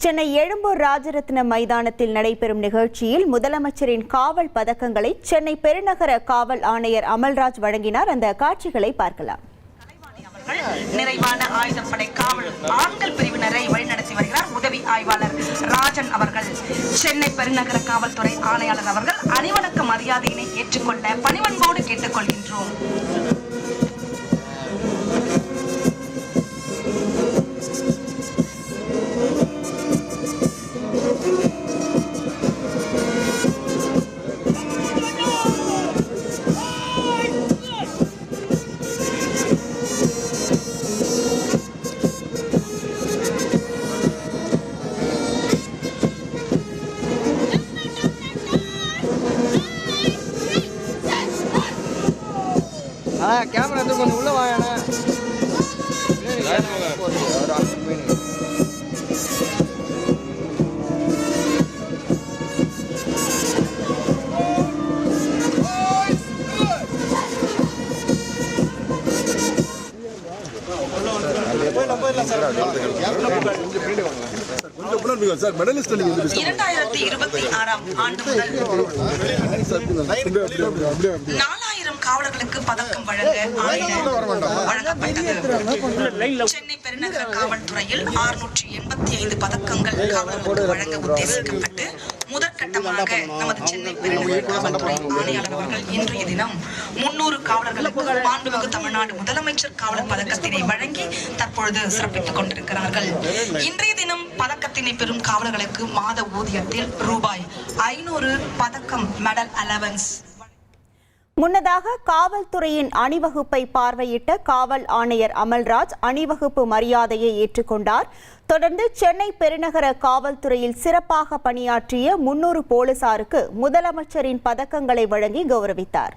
சென்னை எழும்பூர் ராஜரத்னம் மைதானத்தில் நடைபெறும் நிகழ்ச்சியில் முதலமைச்சரின் காவல் பதக்கங்களை சென்னை பெருநகர காவல் ஆணையர் அமல்ராஜ் வழங்கினார். அந்த காட்சிகளை பார்க்கலாம். நிறைவான ஆயுதப்படை காவல் ஆண்கள் பிரிவினரை வழிநடத்தி வருகிறார் உதவி ஆய்வாளர் ராஜன் அவர்கள். சென்னை பெருநகர காவல்துறை ஆணையாளர் அவர்கள் அணிவணக்க மரியாதையினை ஏற்றுக்கொள்ள பணிவன்போடு கேட்டுக்கொள்கின்றோம். கேமரா எடுத்து கொஞ்சம் உள்ள வாங்க. ஆண்டு முதல் 4000 காவலர்களுக்கு பதக்கம் வழங்கப்பட்டது. சென்னை பெருநகர காவல்துறையில் 685 பதக்கங்கள் காவலர்களுக்கு வழங்க உத்தேசிக்கப்பட்டு முதற்கட்டமாக நமது சென்னை பெருநகர காவல்துறை ஆணையாளர் அவர்கள் இன்றைய தினம் 300 காவலர்களுக்கு மாண்புமிகு தமிழ்நாடு முதலமைச்சர் காவலர் பதக்கத்தினை வழங்கி தற்பொழுது சிறப்பித்துக் கொண்டிருக்கிறார்கள். இன்றைய தினம் பதக்கத்தினை பெறும் காவலர்களுக்கு மாத ஊதியத்தில் ரூபாய் 500 பதக்கம் மெடல் அலவன்ஸ். முன்னதாக காவல்துறையின் அணிவகுப்பை பார்வையிட்ட காவல் ஆணையர் அமல்ராஜ் அணிவகுப்பு மரியாதையை ஏற்றுக்கொண்டார். தொடர்ந்து சென்னை பெருநகர காவல்துறையில் சிறப்பாக பணியாற்றிய 300 போலீசாருக்கு முதலமைச்சரின் பதக்கங்களை வழங்கி கௌரவித்தார்.